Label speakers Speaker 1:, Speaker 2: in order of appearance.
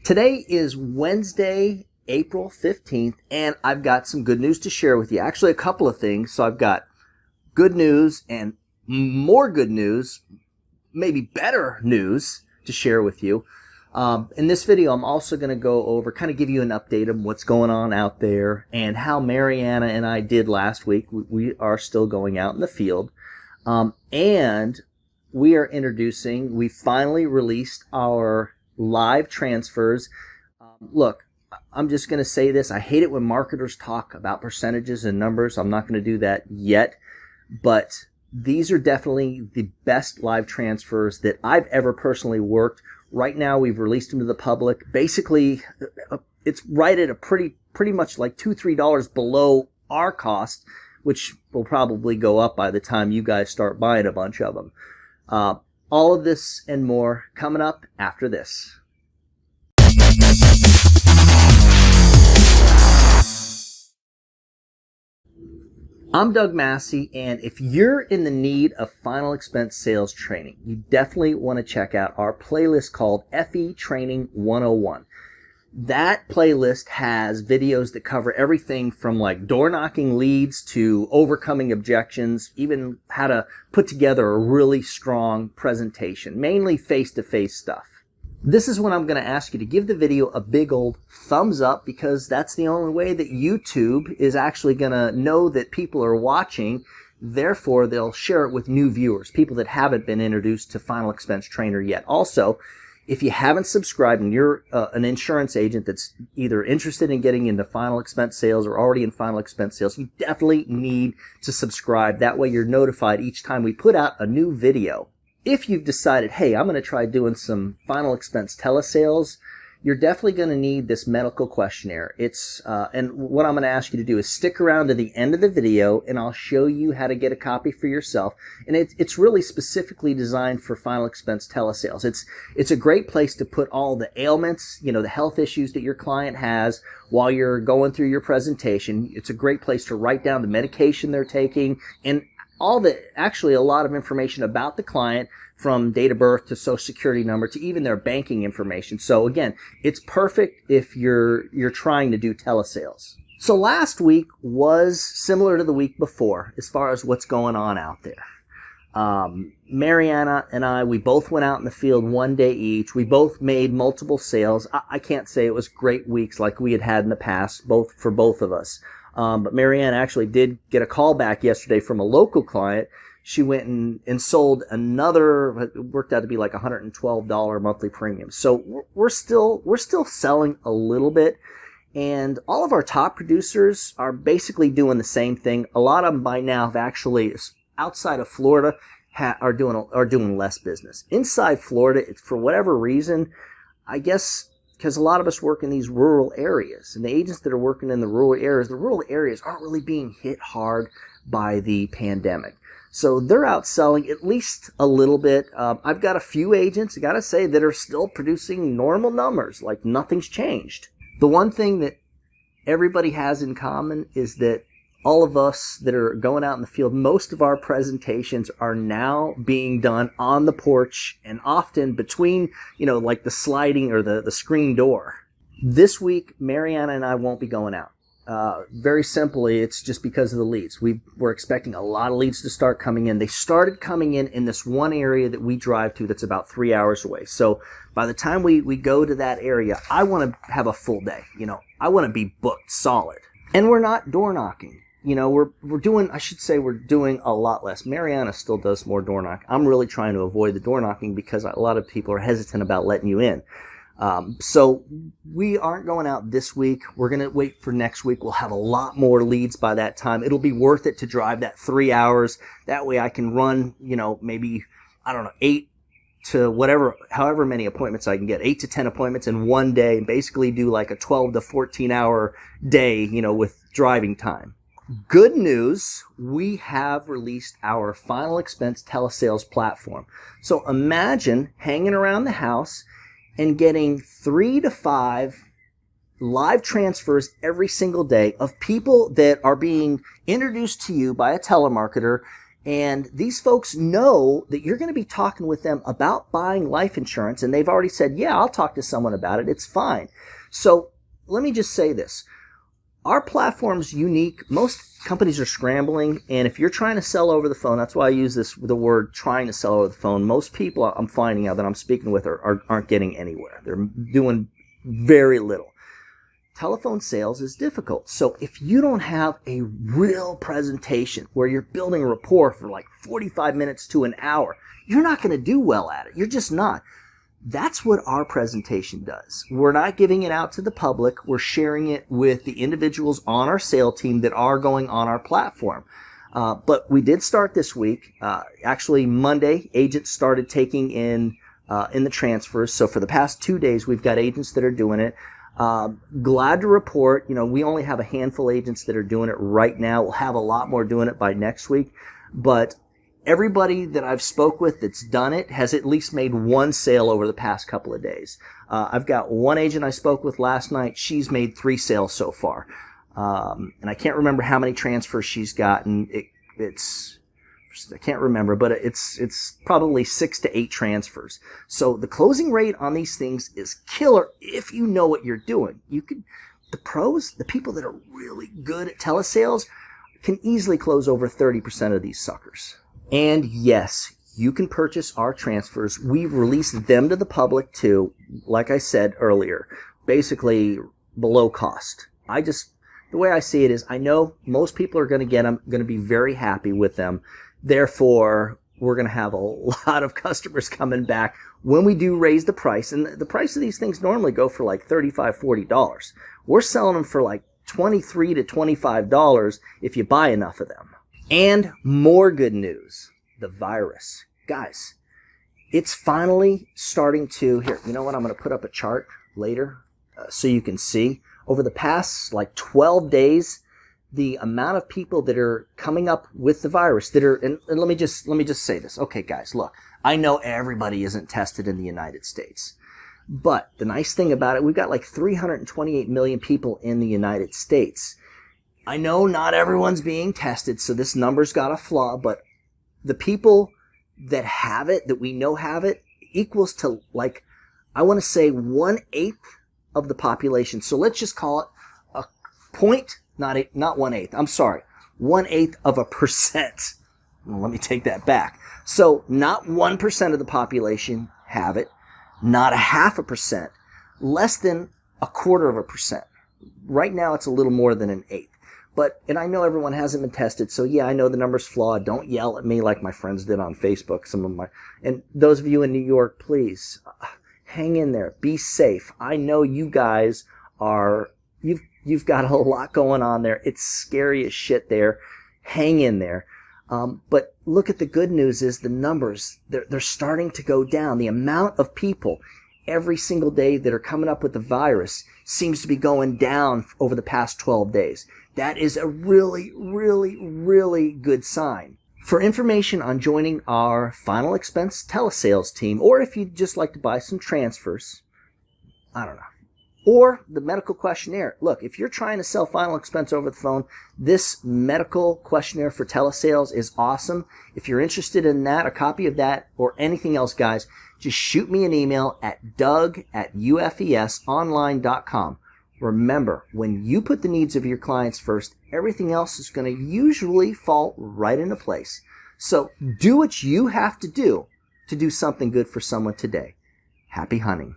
Speaker 1: Today is Wednesday, April 15th, and I've got some good news to share with you. Actually, a couple of things. So I've got good news and more good news, maybe better news to share with you. In this video, I'm also going to go over, kind of give you an update of what's going on out there and how Mariana and I did last week. We are still going out in the field. And we are we finally released our live transfers. Look, I'm just going to say this. I hate it when marketers talk about percentages and numbers. I'm not going to do that yet, but these are definitely the best live transfers that I've ever personally worked. Right now, we've released them to the public. Basically, it's right at a pretty much like $2-3 below our cost, which will probably go up by the time you guys start buying a bunch of them. All of this and more coming up after this. I'm Doug Massi, and if you're in the need of final expense sales training, you definitely want to check out our playlist called FE Training 101. That playlist has videos that cover everything from like door knocking leads to overcoming objections, even how to put together a really strong presentation, mainly face-to-face stuff. This is when I'm going to ask you to give the video a big old thumbs up, because that's the only way that YouTube is actually going to know that people are watching. Therefore, they'll share it with new viewers, people that haven't been introduced to Final Expense Trainer yet. Also, if you haven't subscribed and you're an insurance agent that's either interested in getting into final expense sales or already in final expense sales, you definitely need to subscribe. That way you're notified each time we put out a new video. If you've decided, hey, I'm going to try doing some final expense telesales, you're definitely going to need this medical questionnaire. And what I'm going to ask you to do is stick around to the end of the video, and I'll show you how to get a copy for yourself. And it's really specifically designed for final expense telesales. It's a great place to put all the ailments, the health issues that your client has while you're going through your presentation. It's a great place to write down the medication they're taking and actually a lot of information about the client, from date of birth to social security number to even their banking information. So again, it's perfect if you're trying to do telesales. So last week was similar to the week before as far as what's going on out there. Mariana and I, we both went out in the field one day each. We both made multiple sales. I can't say it was great weeks like we had in the past, for both of us. But Mariana actually did get a call back yesterday from a local client. She went and sold another, it worked out to be like $112 monthly premium. So we're still selling a little bit. And all of our top producers are basically doing the same thing. A lot of them by now have actually, outside of Florida, are doing less business. Inside Florida, it's for whatever reason, I guess, because a lot of us work in these rural areas, and the agents that are working in the rural areas aren't really being hit hard by the pandemic. So they're out selling at least a little bit. I've got a few agents, I got to say, that are still producing normal numbers, like nothing's changed. The one thing that everybody has in common is that all of us that are going out in the field, most of our presentations are now being done on the porch and often between, like the sliding or the screen door. This week, Mariana and I won't be going out. Very simply, it's just because of the leads. We're expecting a lot of leads to start coming in. They started coming in this one area that we drive to that's about 3 hours away. So by the time we go to that area, I want to have a full day. I want to be booked solid. And we're not door knocking. We're doing a lot less. Mariana still does more door knocking. I'm really trying to avoid the door knocking because a lot of people are hesitant about letting you in. So we aren't going out this week. We're going to wait for next week. We'll have a lot more leads by that time. It'll be worth it to drive that 3 hours. That way I can run, maybe, 8 to however many appointments I can get, 8 to 10 appointments in one day, and basically do like a 12 to 14 hour day, with driving time. Good news, we have released our final expense telesales platform. So imagine hanging around the house and getting 3 to 5 live transfers every single day of people that are being introduced to you by a telemarketer And these folks know that you're going to be talking with them about buying life insurance, and they've already said, yeah, I'll talk to someone about it. It's fine. So let me just say this. Our platform's unique. Most companies are scrambling, and if you're trying to sell over the phone, that's why I use the word trying to sell over the phone. Most people I'm finding out that I'm speaking with aren't getting anywhere. They're doing very little. Telephone sales is difficult. So if you don't have a real presentation where you're building a rapport for like 45 minutes to an hour, you're not going to do well at it. You're just not. That's what our presentation does. We're not giving it out to the public. We're sharing it with the individuals on our sales team that are going on our platform. But we did start this week. Actually, Monday, agents started taking in the transfers. So for the past 2 days, we've got agents that are doing it. Glad to report, we only have a handful of agents that are doing it right now. We'll have a lot more doing it by next week. But everybody that I've spoke with that's done it has at least made one sale over the past couple of days. I've got one agent I spoke with last night. She's made 3 sales so far. And I can't remember how many transfers she's gotten. I can't remember, but it's probably 6 to 8 transfers. So the closing rate on these things is killer if you know what you're doing. The pros, the people that are really good at telesales, can easily close over 30% of these suckers. And yes, you can purchase our transfers. We've released them to the public too, like I said earlier, basically below cost. The way I see it is, I know most people are going to get them, going to be very happy with them. Therefore, we're going to have a lot of customers coming back when we do raise the price. And the price of these things normally go for like $35, $40. We're selling them for like $23 to $25 if you buy enough of them. And more good news, the virus. Guys, it's finally starting to, here, you know what? I'm going to put up a chart later so you can see. Over the past like 12 days, the amount of people that are coming up with the virus and let me just say this. Okay, guys, look, I know everybody isn't tested in the United States, but the nice thing about it, we've got like 328 million people in the United States. I know not everyone's being tested, so this number's got a flaw, but the people that have it, that we know have it, equals to like, I want to say 1/8 of the population. So let's just call it a point. Not 1/8. I'm sorry. 1/8 of a percent. Well, let me take that back. So not 1% of the population have it. Not 0.5%. Less than 1/4%. Right now it's a little more than 1/8. And I know everyone hasn't been tested. So yeah, I know the number's flawed. Don't yell at me like my friends did on Facebook. And those of you in New York, please hang in there. Be safe. I know you guys You've got a lot going on there. It's scary as shit there. Hang in there. But look at the good news is the numbers, they're starting to go down. The amount of people every single day that are coming up with the virus seems to be going down over the past 12 days. That is a really, really, really good sign. For information on joining our final expense telesales team, or if you'd just like to buy some transfers, I don't know, or the medical questionnaire. Look, if you're trying to sell final expense over the phone, this medical questionnaire for telesales is awesome. If you're interested in that, a copy of that, or anything else, guys, just shoot me an email at doug@ufesonline.com. Remember, when you put the needs of your clients first, everything else is going to usually fall right into place. So do what you have to do something good for someone today. Happy hunting.